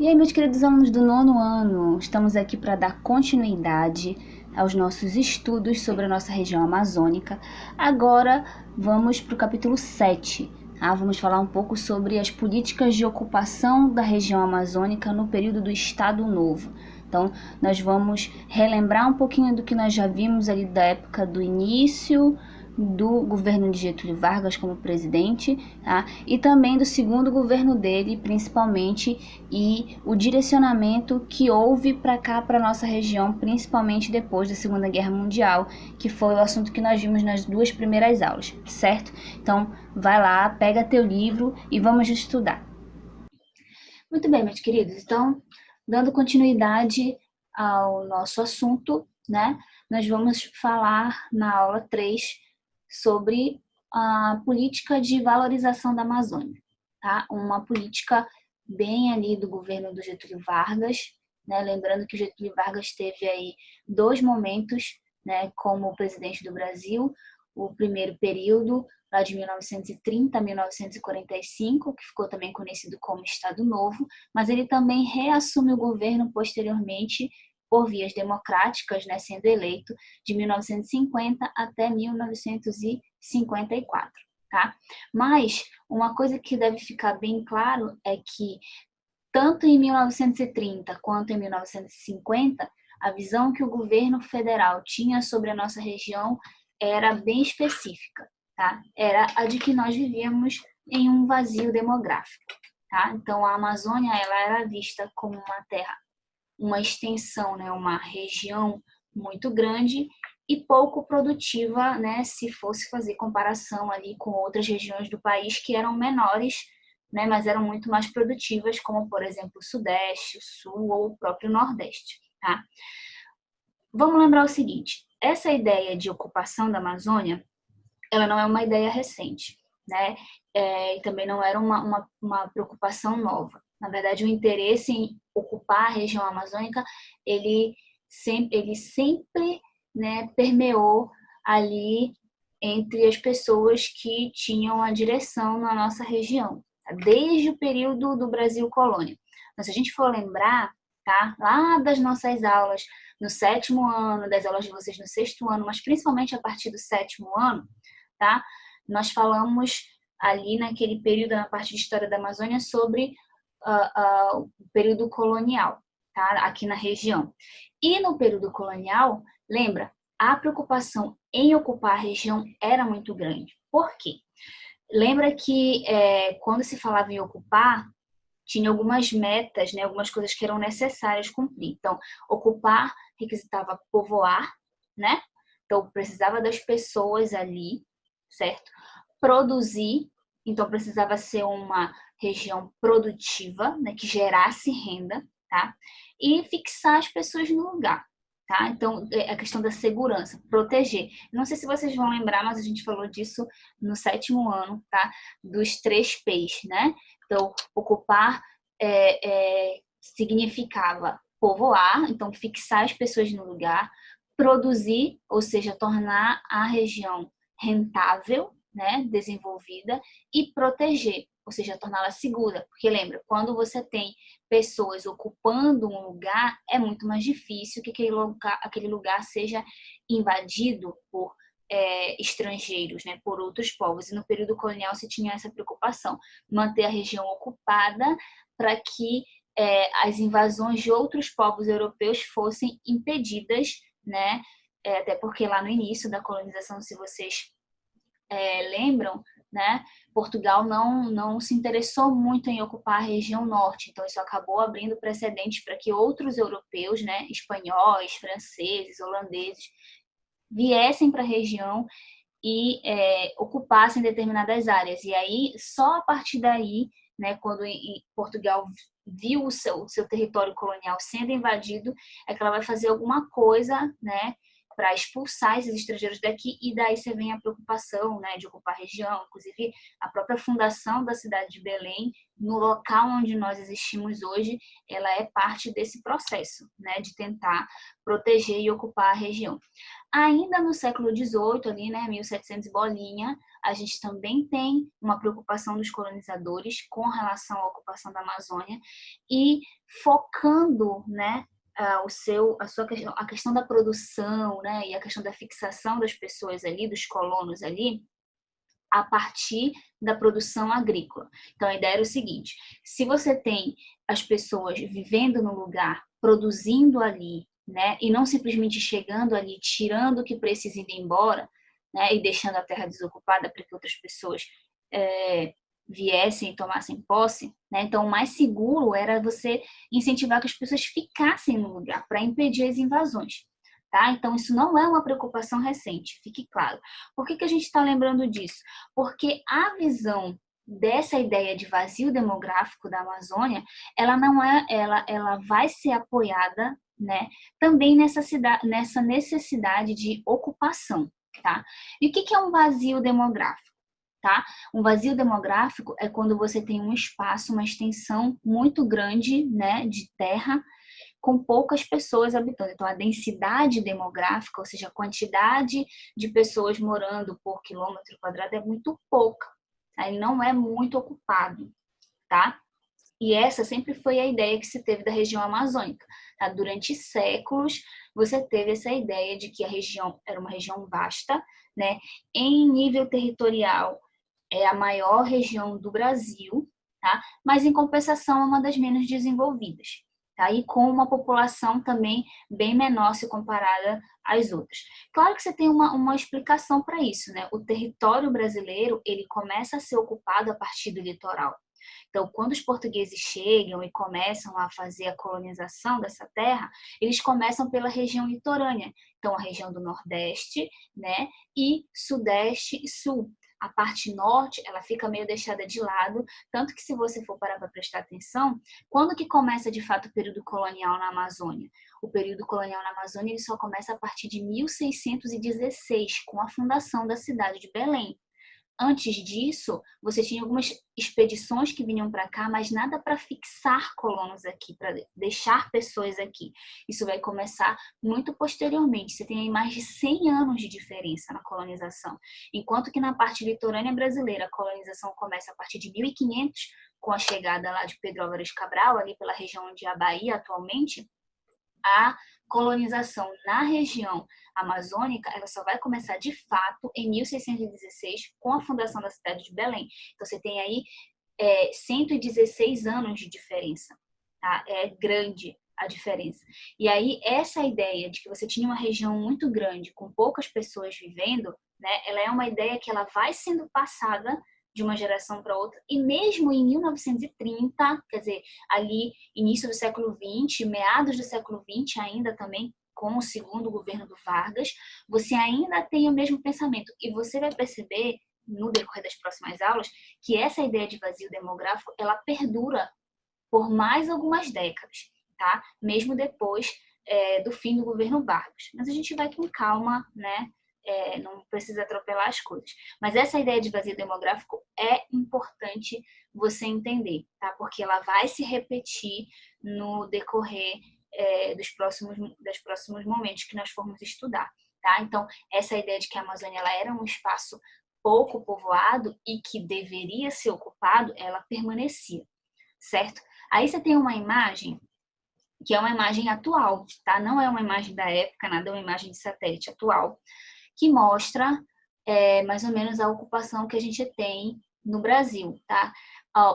E aí, meus queridos alunos do nono ano, estamos aqui para dar continuidade aos nossos estudos sobre a nossa região amazônica. Agora vamos para o capítulo 7. Vamos falar um pouco sobre as políticas de ocupação da região amazônica no período do Estado Novo. Então, nós vamos relembrar um pouquinho do que nós já vimos ali da época do início do governo de Getúlio Vargas como presidente, e também do segundo governo dele, principalmente, e o direcionamento que houve para cá, para nossa região, principalmente depois da Segunda Guerra Mundial, que foi o assunto que nós vimos nas duas primeiras aulas, certo? Então, vai lá, pega teu livro e vamos estudar. Muito bem, meus queridos, então, dando continuidade ao nosso assunto, né, nós vamos falar na aula 3 sobre a política de valorização da Amazônia, tá? Uma política bem ali do governo do Getúlio Vargas, né? Lembrando que o Getúlio Vargas teve aí dois momentos, né, como presidente do Brasil, o primeiro período, lá de 1930 a 1945, que ficou também conhecido como Estado Novo, mas ele também reassume o governo posteriormente por vias democráticas, né, sendo eleito de 1950 até 1954, tá? Mas uma coisa que deve ficar bem claro é que tanto em 1930 quanto em 1950, a visão que o governo federal tinha sobre a nossa região era bem específica, tá? Era a de que nós vivíamos em um vazio demográfico, tá? Então a Amazônia ela era vista como uma terra, uma extensão, né, uma região muito grande e pouco produtiva, né, se fosse fazer comparação ali com outras regiões do país que eram menores, né, mas eram muito mais produtivas, como por exemplo o Sudeste, o Sul ou o próprio Nordeste, tá? Vamos lembrar o seguinte, essa ideia de ocupação da Amazônia, ela não é uma ideia recente, né? E também não era uma preocupação nova. Na verdade, o interesse em ocupar a região amazônica, ele sempre, né, permeou ali entre as pessoas que tinham a direção na nossa região, tá? Desde o período do Brasil colônia. Mas se a gente for lembrar, tá, lá das nossas aulas no sétimo ano, das aulas de vocês no sexto ano, mas principalmente a partir do sétimo ano, tá? Nós falamos ali naquele período, na parte de história da Amazônia, sobre o período colonial, tá? Aqui na região. E no período colonial, lembra, a preocupação em ocupar a região era muito grande. Por quê? Lembra que quando se falava em ocupar, tinha algumas metas, né, algumas coisas que eram necessárias cumprir. Então, ocupar requisitava povoar, né? Então, precisava das pessoas ali, certo? Produzir, então precisava ser uma região produtiva, né, que gerasse renda, tá? E fixar as pessoas no lugar, tá? Então, a questão da segurança, proteger. Não sei se vocês vão lembrar, mas a gente falou disso no sétimo ano, tá? Dos 3 P's, né? Então, ocupar significava povoar, então fixar as pessoas no lugar, produzir, ou seja, tornar a região rentável, né, desenvolvida, e proteger, ou seja, torná-la segura. Porque lembra, quando você tem pessoas ocupando um lugar, é muito mais difícil que aquele lugar seja invadido por estrangeiros, né, por outros povos. E no período colonial se tinha essa preocupação, manter a região ocupada para que as invasões de outros povos europeus fossem impedidas, né? Até porque lá no início da colonização, se vocês lembram, né, Portugal não se interessou muito em ocupar a região norte, então isso acabou abrindo precedentes para que outros europeus, né, espanhóis, franceses, holandeses, viessem para a região e ocupassem determinadas áreas. E aí, só a partir daí, né, quando Portugal viu o seu território colonial sendo invadido, é que ela vai fazer alguma coisa, né, para expulsar esses estrangeiros daqui, e daí você vem a preocupação, né, de ocupar a região. Inclusive, a própria fundação da cidade de Belém, no local onde nós existimos hoje, ela é parte desse processo, né, de tentar proteger e ocupar a região. Ainda no século XVIII, ali, né, 1700 bolinha, a gente também tem uma preocupação dos colonizadores com relação à ocupação da Amazônia e focando, né, a questão da produção, né, e a questão da fixação das pessoas ali, dos colonos ali, a partir da produção agrícola. Então, a ideia era o seguinte: se você tem as pessoas vivendo no lugar, produzindo ali, né, e não simplesmente chegando ali, tirando o que precisa ir embora, né, e deixando a terra desocupada para que outras pessoas viessem e tomassem posse, né? Então, o mais seguro era você incentivar que as pessoas ficassem no lugar para impedir as invasões. Tá? Então, isso não é uma preocupação recente, fique claro. Por que a gente está lembrando disso? Porque a visão dessa ideia de vazio demográfico da Amazônia, ela não é, ela vai ser apoiada, né, também nessa necessidade de ocupação, tá? E o que é um vazio demográfico? Tá? Um vazio demográfico é quando você tem um espaço, uma extensão muito grande, né, de terra, com poucas pessoas habitando. Então, a densidade demográfica, ou seja, a quantidade de pessoas morando por quilômetro quadrado é muito pouca. Aí não é muito ocupado, tá? E essa sempre foi a ideia que se teve da região amazônica. Tá? Durante séculos, você teve essa ideia de que a região era uma região vasta, né? Em nível territorial, é a maior região do Brasil, tá? Mas em compensação é uma das menos desenvolvidas, tá? E com uma população também bem menor se comparada às outras. Claro que você tem uma explicação para isso, né? O território brasileiro, ele começa a ser ocupado a partir do litoral. Então, quando os portugueses chegam e começam a fazer a colonização dessa terra, eles começam pela região litorânea. Então, a região do Nordeste, né, e Sudeste e Sul. A parte norte, ela fica meio deixada de lado, tanto que se você for parar para prestar atenção, quando que começa de fato o período colonial na Amazônia? O período colonial na Amazônia ele só começa a partir de 1616, com a fundação da cidade de Belém. Antes disso, você tinha algumas expedições que vinham para cá, mas nada para fixar colonos aqui, para deixar pessoas aqui. Isso vai começar muito posteriormente. Você tem aí mais de 100 anos de diferença na colonização. Enquanto que na parte litorânea brasileira, a colonização começa a partir de 1500, com a chegada lá de Pedro Álvares Cabral, ali pela região onde é a Bahia atualmente, a colonização na região amazônica, ela só vai começar de fato em 1616, com a fundação da cidade de Belém. Então, você tem aí 116 anos de diferença. Tá? É grande a diferença. E aí, essa ideia de que você tinha uma região muito grande, com poucas pessoas vivendo, né, ela é uma ideia que ela vai sendo passada de uma geração para outra, e mesmo em 1930, quer dizer, ali início do século XX, meados do século XX ainda também, com o segundo governo do Vargas, você ainda tem o mesmo pensamento. E você vai perceber, no decorrer das próximas aulas, que essa ideia de vazio demográfico, ela perdura por mais algumas décadas, tá? Mesmo depois do fim do governo Vargas. Mas a gente vai com calma, né? Não precisa atropelar as coisas. Mas essa ideia de vazio demográfico é importante você entender, tá? Porque ela vai se repetir no decorrer dos próximos momentos que nós formos estudar, tá? Então, essa ideia de que a Amazônia ela era um espaço pouco povoado e que deveria ser ocupado, ela permanecia, certo? Aí você tem uma imagem que é uma imagem atual, tá? Não é uma imagem da época, nada, é uma imagem de satélite atual, que mostra mais ou menos a ocupação que a gente tem no Brasil, tá?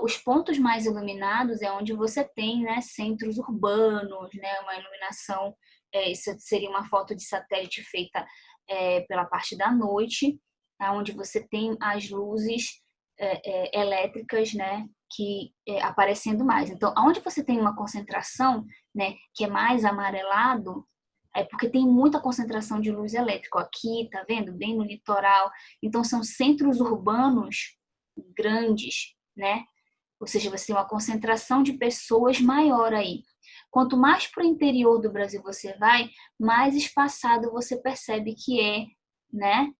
Os pontos mais iluminados é onde você tem, né, centros urbanos, né, uma iluminação, isso seria uma foto de satélite feita pela parte da noite, tá? Onde você tem as luzes elétricas, né, que aparecendo mais. Então, onde você tem uma concentração, né, que é mais amarelado, é porque tem muita concentração de luz elétrica. Aqui, tá vendo? Bem no litoral. Então, são centros urbanos grandes, né? Ou seja, você tem uma concentração de pessoas maior aí. Quanto mais para o interior do Brasil você vai, mais espaçado você percebe que é, né,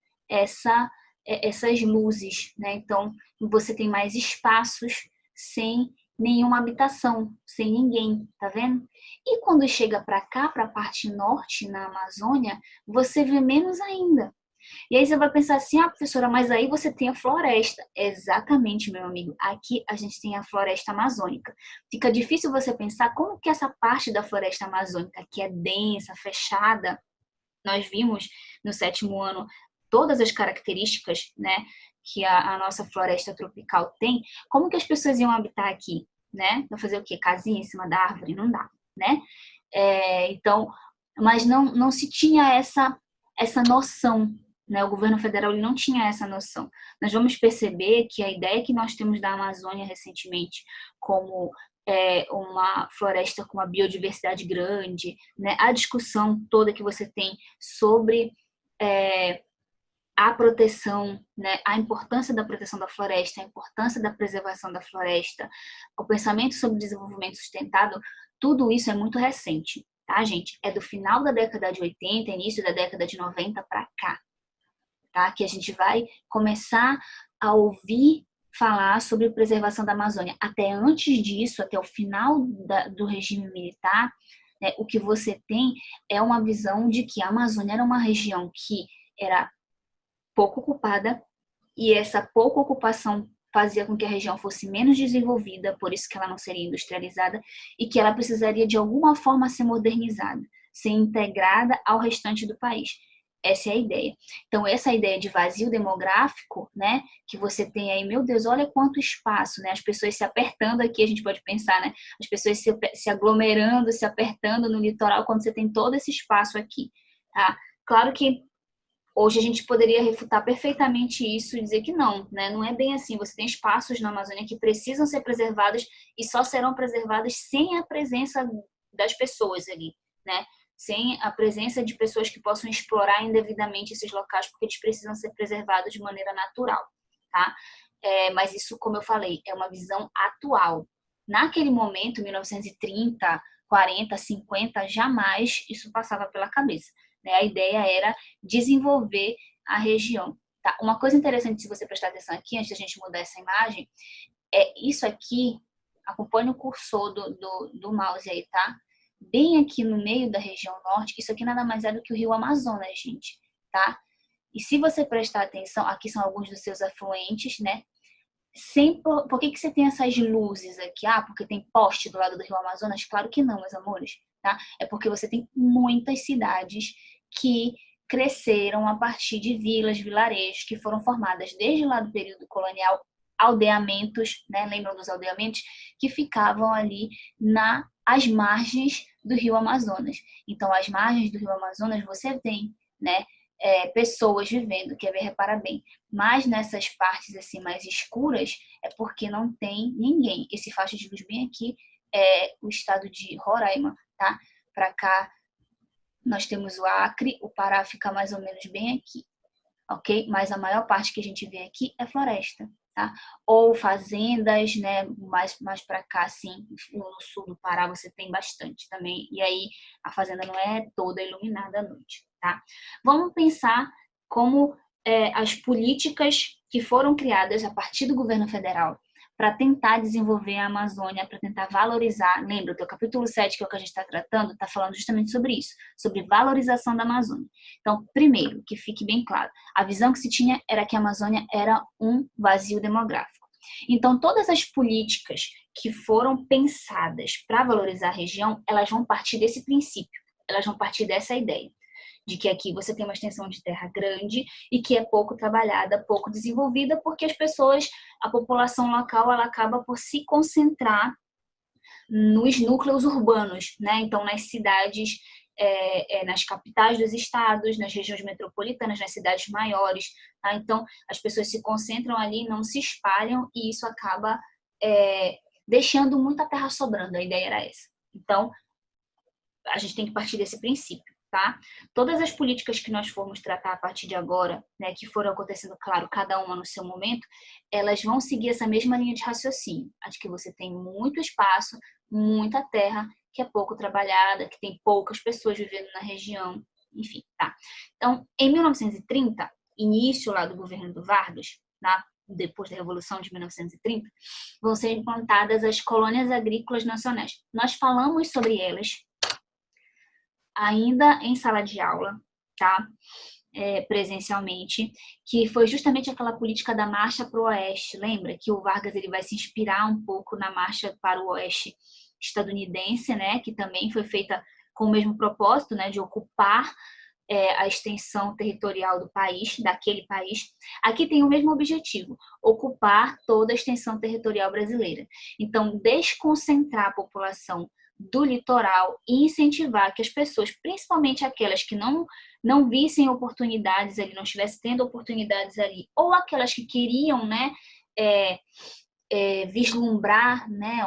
essas luzes, né? Então, você tem mais espaços sem nenhuma habitação, sem ninguém, tá vendo? E quando chega para cá, para a parte norte, na Amazônia, você vê menos ainda. E aí você vai pensar assim, ah, professora, mas aí você tem a floresta. Exatamente, meu amigo. Aqui a gente tem a floresta amazônica. Fica difícil você pensar como que essa parte da floresta amazônica, que é densa, fechada, nós vimos no 7º ano todas as características, né, que a nossa floresta tropical tem, como que as pessoas iam habitar aqui, né? Vai fazer o quê? Casinha em cima da árvore? Não dá, né? Então, mas não se tinha essa noção, né? O governo federal ele não tinha essa noção. Nós vamos perceber que a ideia que nós temos da Amazônia recentemente como uma floresta com uma biodiversidade grande, né? A discussão toda que você tem sobre a proteção, né? A importância da proteção da floresta, a importância da preservação da floresta, o pensamento sobre desenvolvimento sustentável, tudo isso é muito recente, tá, gente? É do final da década de 80, início da década de 90 para cá, tá? Que a gente vai começar a ouvir falar sobre preservação da Amazônia. Até antes disso, até o final do regime militar, né, o que você tem é uma visão de que a Amazônia era uma região que era pouco ocupada e essa pouca ocupação fazia com que a região fosse menos desenvolvida, por isso que ela não seria industrializada e que ela precisaria de alguma forma ser modernizada, ser integrada ao restante do país. Essa é a ideia. Então, essa ideia de vazio demográfico, né, que você tem aí, meu Deus, olha quanto espaço, né, as pessoas se apertando aqui, a gente pode pensar, né, as pessoas se aglomerando, se apertando no litoral, quando você tem todo esse espaço aqui, tá? Claro que hoje a gente poderia refutar perfeitamente isso e dizer que não, né? Não é bem assim. Você tem espaços na Amazônia que precisam ser preservados e só serão preservados sem a presença das pessoas ali, né? Sem a presença de pessoas que possam explorar indevidamente esses locais, porque eles precisam ser preservados de maneira natural, tá? Mas isso, como eu falei, é uma visão atual. Naquele momento, 1930, 40, 50, jamais isso passava pela cabeça, né? A ideia era desenvolver a região. Tá? Uma coisa interessante, se você prestar atenção aqui, antes da gente mudar essa imagem, é isso aqui, acompanhe o cursor do mouse aí, tá? Bem aqui no meio da região norte, isso aqui nada mais é do que o rio Amazonas, gente, tá? E se você prestar atenção, aqui são alguns dos seus afluentes, né? Por que você tem essas luzes aqui? Ah, porque tem poste do lado do rio Amazonas? Claro que não, meus amores, tá? É porque você tem muitas cidades que cresceram a partir de vilas, vilarejos que foram formadas desde lá do período colonial, aldeamentos, né? Lembram dos aldeamentos? Que ficavam ali às margens do rio Amazonas. Então, às margens do rio Amazonas, você tem, né? Pessoas vivendo, quer ver, repara bem, mas nessas partes assim mais escuras é porque não tem ninguém. Esse faixa de luz bem aqui é o estado de Roraima, tá? Para cá nós temos o Acre, o Pará fica mais ou menos bem aqui, ok? Mas a maior parte que a gente vê aqui é floresta, tá? Ou fazendas, né? Mais para cá, assim, no sul do Pará você tem bastante também. E aí a fazenda não é toda iluminada à noite, tá? Vamos pensar como as políticas que foram criadas a partir do governo federal para tentar desenvolver a Amazônia, para tentar valorizar. Lembra, o teu capítulo 7, que é o que a gente está tratando, está falando justamente sobre isso, sobre valorização da Amazônia. Então, primeiro, que fique bem claro, a visão que se tinha era que a Amazônia era um vazio demográfico. Então, todas as políticas que foram pensadas para valorizar a região, elas vão partir desse princípio, elas vão partir dessa ideia de que aqui você tem uma extensão de terra grande e que é pouco trabalhada, pouco desenvolvida, porque as pessoas, a população local, ela acaba por se concentrar nos núcleos urbanos, né? Então, nas cidades, nas capitais dos estados, nas regiões metropolitanas, nas cidades maiores, tá? Então, as pessoas se concentram ali, não se espalham e isso acaba deixando muita terra sobrando. A ideia era essa. Então, a gente tem que partir desse princípio. Tá? Todas as políticas que nós formos tratar a partir de agora, né, que foram acontecendo, claro, cada uma no seu momento, elas vão seguir essa mesma linha de raciocínio, a de que você tem muito espaço, muita terra que é pouco trabalhada, que tem poucas pessoas vivendo na região, enfim, tá? Então, em 1930, início lá do governo do Vargas, tá? Depois da Revolução de 1930, vão ser implantadas as colônias agrícolas nacionais. Nós falamos sobre elas ainda em sala de aula, tá? Presencialmente, que foi justamente aquela política da marcha para o oeste. Lembra que o Vargas ele vai se inspirar um pouco na marcha para o oeste estadunidense, né? Que também foi feita com o mesmo propósito, né? De ocupar a extensão territorial do país, daquele país. Aqui tem o mesmo objetivo, ocupar toda a extensão territorial brasileira. Então, desconcentrar a população do litoral e incentivar que as pessoas, principalmente aquelas que não vissem oportunidades ali, não estivessem tendo oportunidades ali, ou aquelas que queriam, né, vislumbrar, né,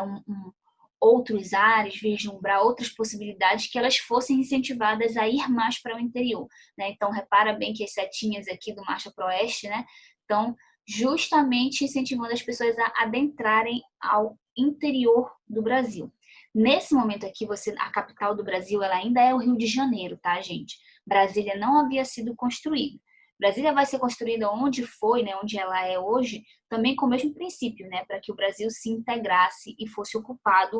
outros ares, vislumbrar outras possibilidades, que elas fossem incentivadas a ir mais para o interior, né? Então, repara bem que as setinhas aqui do Marcha para o Oeste, né, estão justamente incentivando as pessoas a adentrarem ao interior do Brasil. Nesse momento aqui, a capital do Brasil, ela ainda é o Rio de Janeiro, tá, gente? Brasília não havia sido construída. Brasília vai ser construída onde foi, né, onde ela é hoje, também com o mesmo princípio, né, para que o Brasil se integrasse e fosse ocupado,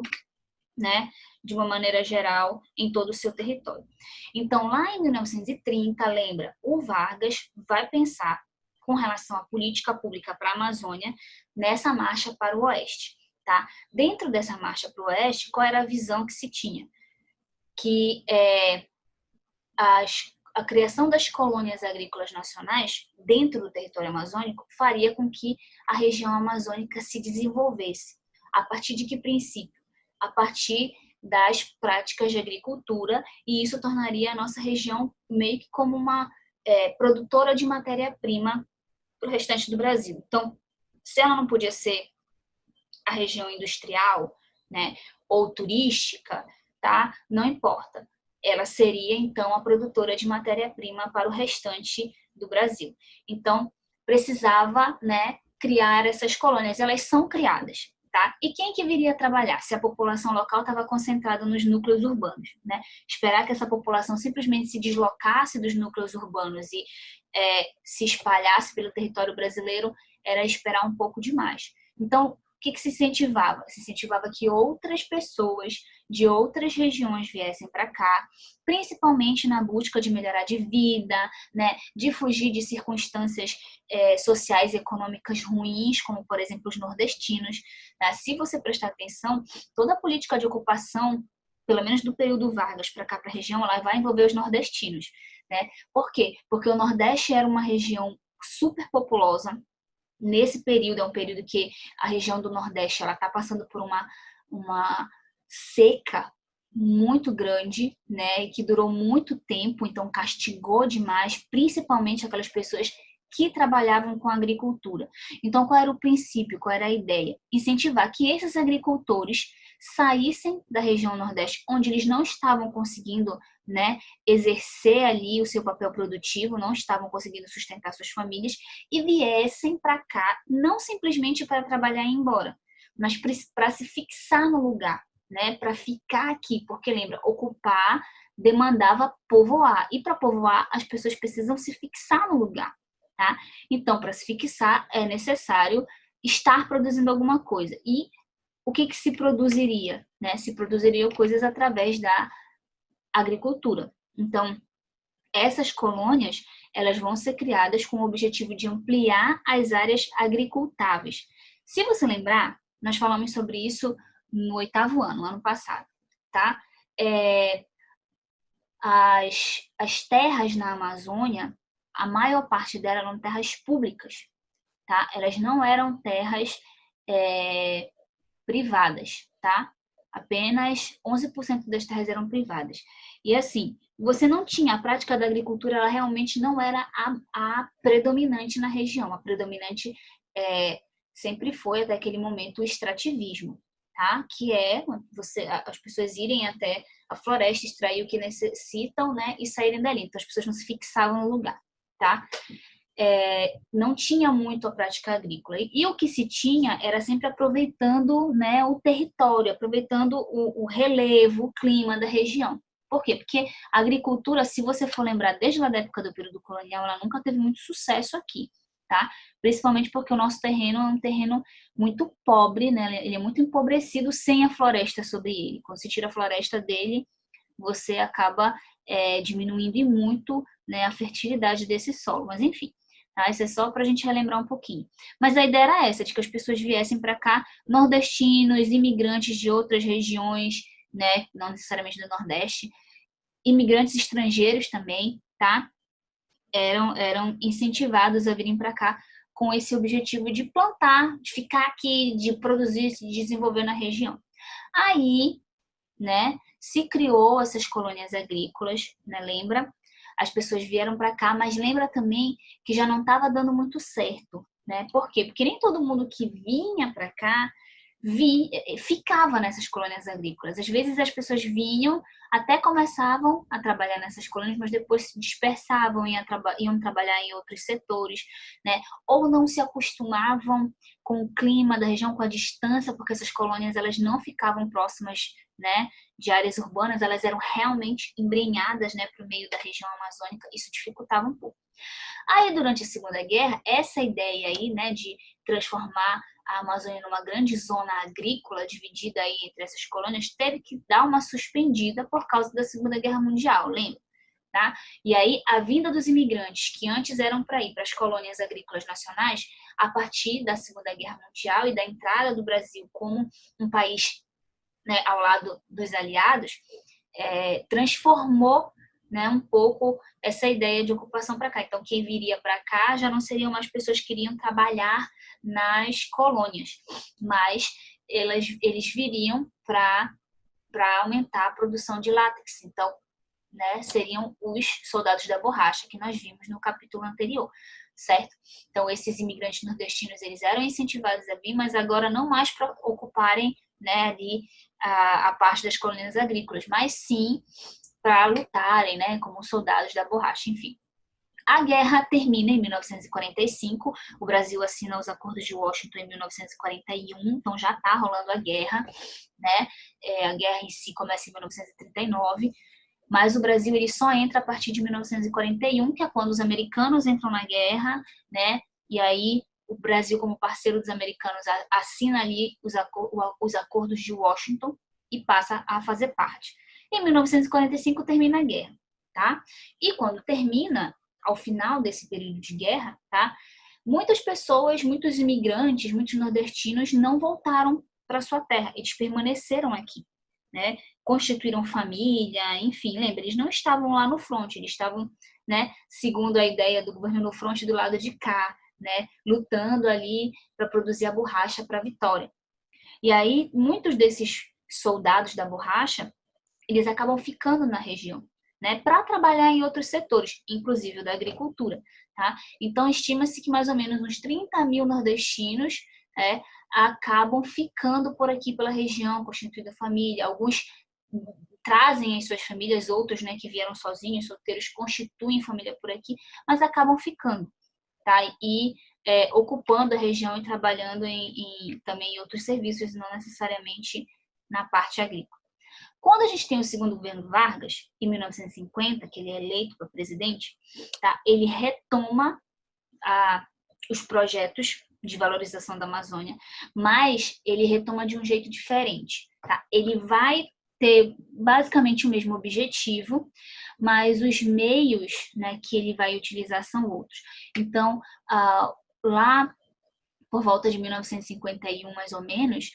né, de uma maneira geral em todo o seu território. Então, lá em 1930, lembra, o Vargas vai pensar com relação à política pública para a Amazônia nessa marcha para o oeste, tá? Dentro dessa marcha para o oeste, qual era a visão que se tinha? Que a criação das colônias agrícolas nacionais dentro do território amazônico faria com que a região amazônica se desenvolvesse. A partir de que princípio? A partir das práticas de agricultura, e isso tornaria a nossa região meio que como uma produtora de matéria-prima para o restante do Brasil. Então, se ela não podia ser a região industrial, né, ou turística, tá? Não importa. Ela seria, então, a produtora de matéria-prima para o restante do Brasil. Então, precisava, né, criar essas colônias. Elas são criadas, tá? E quem que viria trabalhar se a população local estava concentrada nos núcleos urbanos, né? Esperar que essa população simplesmente se deslocasse dos núcleos urbanos e se espalhasse pelo território brasileiro era esperar um pouco demais. Então, o que se incentivava? Se incentivava que outras pessoas de outras regiões viessem para cá, principalmente na busca de melhorar de vida, né, de fugir de circunstâncias sociais e econômicas ruins, como, por exemplo, os nordestinos. Tá? Se você prestar atenção, toda a política de ocupação, pelo menos do período Vargas para cá, para a região, ela vai envolver os nordestinos. Né? Por quê? Porque o Nordeste era uma região super populosa. Nesse período, é um período que a região do Nordeste ela está passando por uma seca muito grande, né, que durou muito tempo, então castigou demais, principalmente aquelas pessoas que trabalhavam com agricultura. Então, qual era o princípio, qual era a ideia? Incentivar que esses agricultores saíssem da região Nordeste, onde eles não estavam conseguindo, né, exercer ali o seu papel produtivo, não estavam conseguindo sustentar suas famílias, e viessem para cá, não simplesmente para trabalhar e ir embora, mas para se fixar no lugar, né, para ficar aqui, porque lembra, ocupar demandava povoar, e para povoar as pessoas precisam se fixar no lugar, tá? Então, para se fixar é necessário estar produzindo alguma coisa. E o que se produziria? Né? Se produziriam coisas através da agricultura. Então, essas colônias elas vão ser criadas com o objetivo de ampliar as áreas agricultáveis. Se você lembrar, nós falamos sobre isso no 8º ano, ano passado, tá? As terras na Amazônia, a maior parte delas eram terras públicas, tá? Elas não eram terras privadas, tá? Apenas 11% das terras eram privadas. E assim, você não tinha, a prática da agricultura, ela realmente não era a predominante na região. A predominante sempre foi, até aquele momento, o extrativismo, tá? Que é as pessoas irem até a floresta, extrair o que necessitam, né? E saírem dali. Então, as pessoas não se fixavam no lugar, tá? não tinha muito a prática agrícola. E o que se tinha era sempre aproveitando, né, o território, aproveitando o relevo, o clima da região. Por quê? Porque a agricultura, se você for lembrar desde lá da época do período colonial, ela nunca teve muito sucesso aqui, tá? Principalmente porque o nosso terreno é um terreno muito pobre, né? Ele é muito empobrecido sem a floresta sobre ele. Quando se tira a floresta dele, você acaba diminuindo e muito, né, a fertilidade desse solo. Mas enfim, tá? Isso é só para a gente relembrar um pouquinho. Mas a ideia era essa, de que as pessoas viessem para cá, nordestinos, imigrantes de outras regiões, né, não necessariamente do Nordeste, imigrantes estrangeiros também, tá? Eram incentivados a virem para cá com esse objetivo de plantar, de ficar aqui, de produzir, se desenvolver na região. Aí, né, se criou essas colônias agrícolas, né, lembra? As pessoas vieram para cá, mas lembra também que já não estava dando muito certo, né? Por quê? Porque nem todo mundo que vinha para cá ficava nessas colônias agrícolas. Às vezes as pessoas vinham, até começavam a trabalhar nessas colônias, mas depois se dispersavam, iam trabalhar em outros setores, né? Ou não se acostumavam com o clima da região, com a distância, porque essas colônias elas não ficavam próximas, né, de áreas urbanas, elas eram realmente embrenhadas, né, para o meio da região amazônica, isso dificultava um pouco. Aí, durante a Segunda Guerra, essa ideia aí, né, de transformar a Amazônia numa grande zona agrícola, dividida aí entre essas colônias, teve que dar uma suspendida por causa da Segunda Guerra Mundial, lembra? Tá? E aí, a vinda dos imigrantes, que antes eram para ir para as colônias agrícolas nacionais, a partir da Segunda Guerra Mundial e da entrada do Brasil como um país, né, ao lado dos aliados, transformou, né, um pouco essa ideia de ocupação para cá. Então, quem viria para cá já não seriam mais pessoas que iriam trabalhar nas colônias, mas eles viriam para aumentar a produção de látex. Então, né, seriam os soldados da borracha que nós vimos no capítulo anterior, certo? Então, esses imigrantes nordestinos, eles eram incentivados a vir, mas agora não mais para ocuparem, né, ali a parte das colônias agrícolas, mas sim para lutarem, né, como soldados da borracha, enfim. A guerra termina em 1945, o Brasil assina os Acordos de Washington em 1941, então já está rolando a guerra, né? A guerra em si começa em 1939, mas o Brasil ele só entra a partir de 1941, que é quando os americanos entram na guerra, né? E aí o Brasil, como parceiro dos americanos, assina ali os acordos de Washington e passa a fazer parte. Em 1945 termina a guerra, tá? E quando termina, ao final desse período de guerra, tá? Muitas pessoas, muitos imigrantes, muitos nordestinos não voltaram para sua terra, eles permaneceram aqui, né? Constituíram família, enfim, lembra, eles não estavam lá no fronte, eles estavam, né, segundo a ideia do governo no fronte do lado de cá, né, lutando ali para produzir a borracha para a vitória. E aí, muitos desses soldados da borracha, eles acabam ficando na região, né, para trabalhar em outros setores, inclusive o da agricultura, tá? Então, estima-se que mais ou menos uns 30 mil nordestinos acabam ficando por aqui pela região, constituindo a família. Alguns trazem as suas famílias, outros, né, que vieram sozinhos, solteiros, constituem família por aqui, mas acabam ficando, tá? E ocupando a região e trabalhando também em outros serviços, não necessariamente na parte agrícola. Quando a gente tem o segundo governo Vargas, em 1950, que ele é eleito para presidente, tá? Ele retoma os projetos de valorização da Amazônia, mas ele retoma de um jeito diferente, tá? Ele vai ter basicamente o mesmo objetivo, mas os meios, né, que ele vai utilizar são outros. Então, lá por volta de 1951, mais ou menos,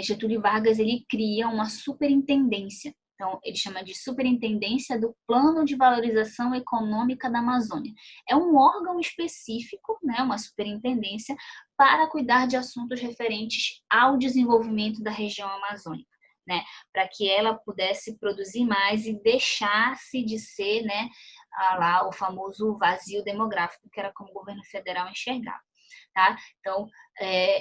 Getúlio Vargas ele cria uma superintendência. Então, ele chama de Superintendência do Plano de Valorização Econômica da Amazônia. É um órgão específico, né, uma superintendência, para cuidar de assuntos referentes ao desenvolvimento da região amazônica, né, para que ela pudesse produzir mais e deixasse de ser, né, lá o famoso vazio demográfico, que era como o governo federal enxergava. Tá? Então,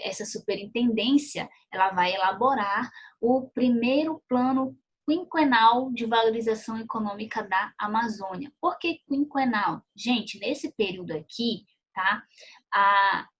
essa superintendência ela vai elaborar o primeiro plano quinquenal de valorização econômica da Amazônia. Por que quinquenal? Gente, nesse período aqui, tá?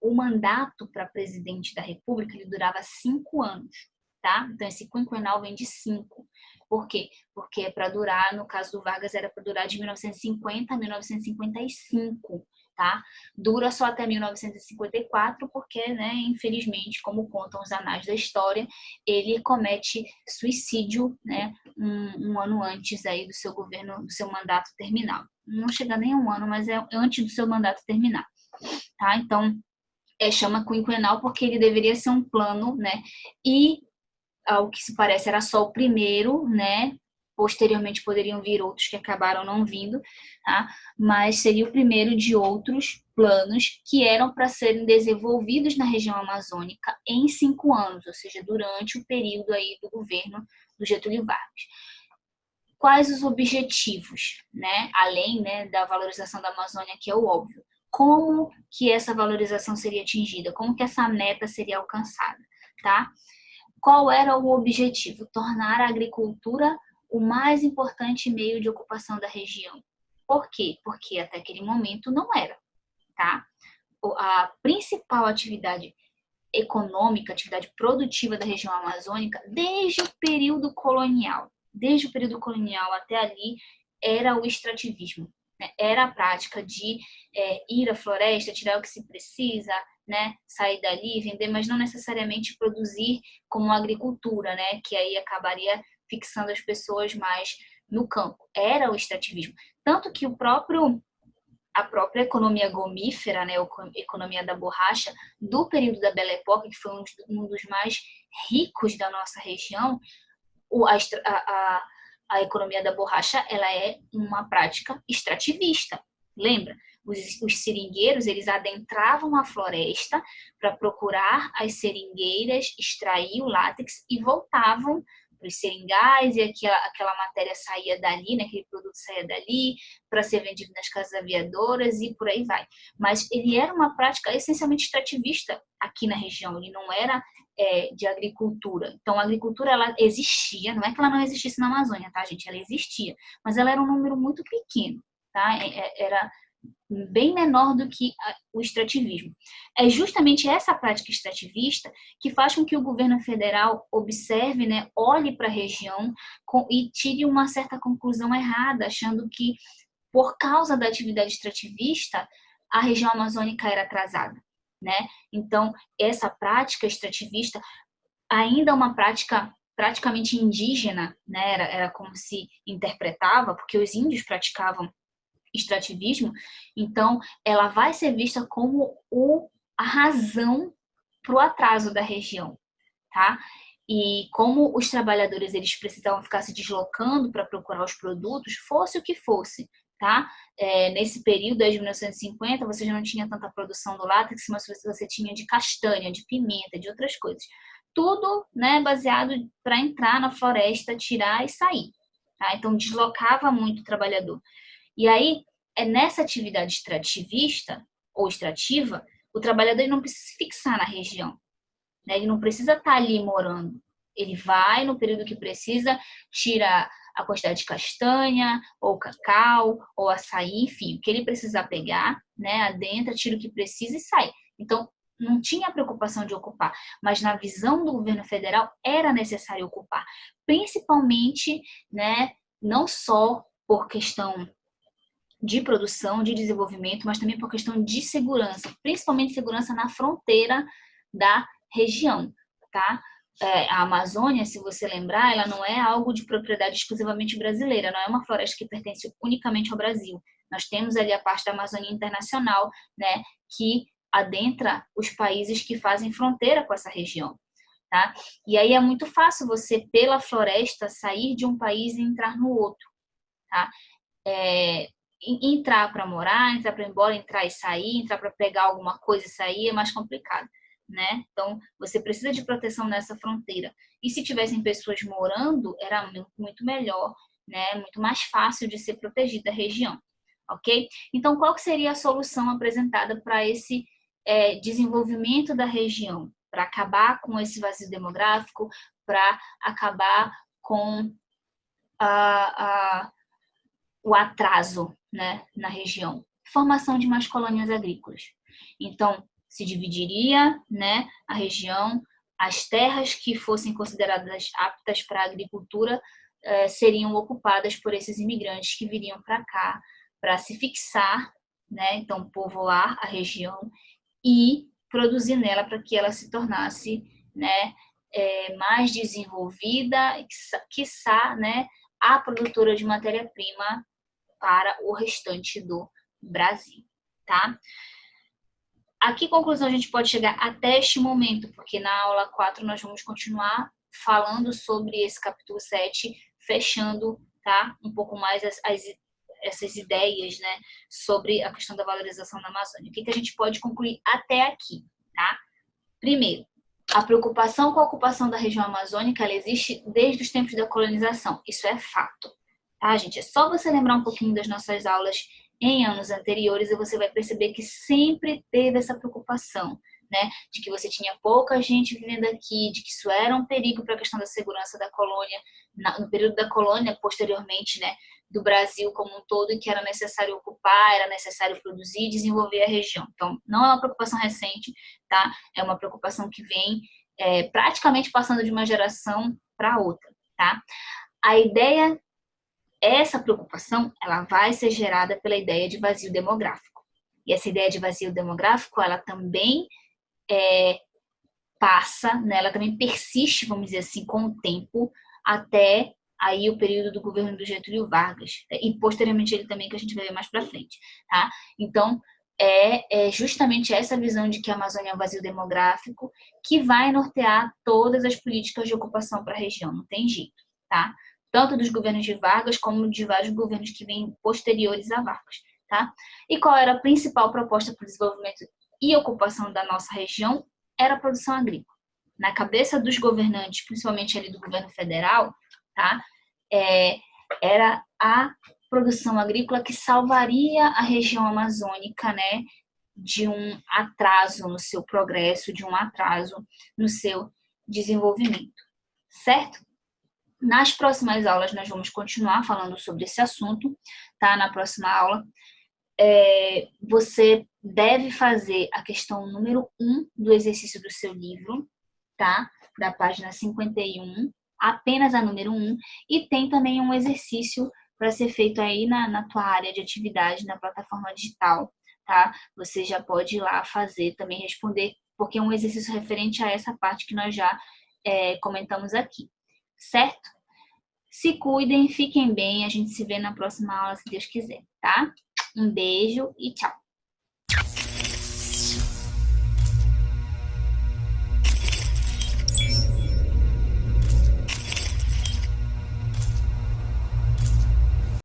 O mandato para presidente da República ele durava 5 anos, tá? Então, esse quinquenal vem de 5. Por quê? Porque é para durar, no caso do Vargas, era para durar de 1950 a 1955, tá? Dura só até 1954, porque, né, infelizmente, como contam os anais da história, ele comete suicídio, né, um ano antes aí do seu governo, do seu mandato terminar. Não chega nem a um ano, mas é antes do seu mandato terminar, tá? Então, chama quinquenal porque ele deveria ser um plano, né? E ao que se parece era só o primeiro, né? Posteriormente poderiam vir outros que acabaram não vindo, tá? Mas seria o primeiro de outros planos que eram para serem desenvolvidos na região amazônica em 5 anos, ou seja, durante o período aí do governo do Getúlio Vargas. Quais os objetivos, né? Além, né, da valorização da Amazônia, que é o óbvio. Como que essa valorização seria atingida? Como que essa meta seria alcançada, tá? Qual era o objetivo? Tornar a agricultura o mais importante meio de ocupação da região. Por quê? Porque até aquele momento não era, tá? A principal atividade econômica, atividade produtiva da região amazônica, desde o período colonial até ali, era o extrativismo. Né? Era a prática de ir à floresta, tirar o que se precisa, né? Sair dali, vender, mas não necessariamente produzir como agricultura, né? Que aí acabaria fixando as pessoas mais no campo. Era o extrativismo. Tanto que a própria economia gomífera, né, a economia da borracha, do período da Belle Époque, que foi um dos mais ricos da nossa região, a economia da borracha ela é uma prática extrativista. Lembra? Os seringueiros eles adentravam a floresta para procurar as seringueiras, extrair o látex e voltavam para os seringais e aquela matéria saía dali, né, aquele produto saía dali para ser vendido nas casas aviadoras e por aí vai. Mas ele era uma prática essencialmente extrativista aqui na região, ele não era de agricultura. Então, a agricultura ela existia, não é que ela não existisse na Amazônia, tá, gente? Ela existia, mas ela era um número muito pequeno, tá? Era bem menor do que o extrativismo. É justamente essa prática extrativista que faz com que o governo federal observe, né, olhe para a região e tire uma certa conclusão errada, achando que, por causa da atividade extrativista, a região amazônica era atrasada, né? Então, essa prática extrativista ainda é uma prática praticamente indígena, né? Era como se interpretava, porque os índios praticavam extrativismo, então ela vai ser vista como a razão para o atraso da região, tá? E como os trabalhadores eles precisavam ficar se deslocando para procurar os produtos, fosse o que fosse, tá? Nesse período de 1950, você já não tinha tanta produção do látex, mas você tinha de castanha, de pimenta, de outras coisas. Tudo, né, baseado para entrar na floresta, tirar e sair. Tá? Então, deslocava muito o trabalhador. E aí, nessa atividade extrativista ou extrativa, o trabalhador não precisa se fixar na região. Né? Ele não precisa estar ali morando. Ele vai no período que precisa, tira a quantidade de castanha, ou cacau, ou açaí, enfim, o que ele precisar pegar, né, adentra, tira o que precisa e sai. Então, não tinha preocupação de ocupar, mas na visão do governo federal era necessário ocupar, principalmente, né, não só por questão de produção, de desenvolvimento, mas também por questão de segurança, principalmente segurança na fronteira da região, tá? A Amazônia, se você lembrar, ela não é algo de propriedade exclusivamente brasileira, não é uma floresta que pertence unicamente ao Brasil. Nós temos ali a parte da Amazônia Internacional, né, que adentra os países que fazem fronteira com essa região, tá? E aí é muito fácil você, pela floresta, sair de um país e entrar no outro, tá? Entrar para morar, entrar para ir embora, entrar e sair, entrar para pegar alguma coisa e sair é mais complicado, né? Então, você precisa de proteção nessa fronteira. E se tivessem pessoas morando, era muito melhor, né? Muito mais fácil de ser protegida a região, ok? Então, qual que seria a solução apresentada para esse desenvolvimento da região? Para acabar com esse vazio demográfico, para acabar com o atraso, né, na região? Formação de mais colônias agrícolas. Então, se dividiria, né, a região, as terras que fossem consideradas aptas para a agricultura seriam ocupadas por esses imigrantes que viriam para cá para se fixar, né, então povoar a região e produzir nela para que ela se tornasse, né, mais desenvolvida, quiçá, né, a produtora de matéria-prima para o restante do Brasil, tá? A que conclusão a gente pode chegar até este momento? Porque na aula 4 nós vamos continuar falando sobre esse capítulo 7, fechando, tá? Um pouco mais essas ideias, né? Sobre a questão da valorização da Amazônia. O que a gente pode concluir até aqui, tá? Primeiro, a preocupação com a ocupação da região amazônica, ela existe desde os tempos da colonização. Isso é fato, tá, gente? É só você lembrar um pouquinho das nossas aulas em anos anteriores e você vai perceber que sempre teve essa preocupação, né? De que você tinha pouca gente vivendo aqui, de que isso era um perigo para a questão da segurança da colônia, no período da colônia, posteriormente, né? Do Brasil como um todo, e que era necessário ocupar, era necessário produzir e desenvolver a região. Então, não é uma preocupação recente, tá? É uma preocupação que vem praticamente passando de uma geração para outra, tá? A ideia, essa preocupação, ela vai ser gerada pela ideia de vazio demográfico. E essa ideia de vazio demográfico, ela também passa, né? Ela também persiste, vamos dizer assim, com o tempo, até aí o período do governo do Getúlio Vargas, e posteriormente ele também, que a gente vai ver mais para frente, tá? Então, é justamente essa visão de que a Amazônia é um vazio demográfico que vai nortear todas as políticas de ocupação para a região, não tem jeito, tá? Tanto dos governos de Vargas como de vários governos que vêm posteriores a Vargas, tá? E qual era a principal proposta para o desenvolvimento e ocupação da nossa região? Era a produção agrícola. Na cabeça dos governantes, principalmente ali do governo federal, tá? Era a produção agrícola que salvaria a região amazônica, né, de um atraso no seu progresso, de um atraso no seu desenvolvimento, certo? Nas próximas aulas nós vamos continuar falando sobre esse assunto, tá? Na próxima aula você deve fazer a questão número 1 do exercício do seu livro, tá? Da página 51, apenas a número 1, e tem também um exercício para ser feito aí na tua área de atividade, na plataforma digital, tá? Você já pode ir lá fazer, também responder, porque é um exercício referente a essa parte que nós já comentamos aqui, certo? Se cuidem, fiquem bem, a gente se vê na próxima aula, se Deus quiser, tá? Um beijo e tchau!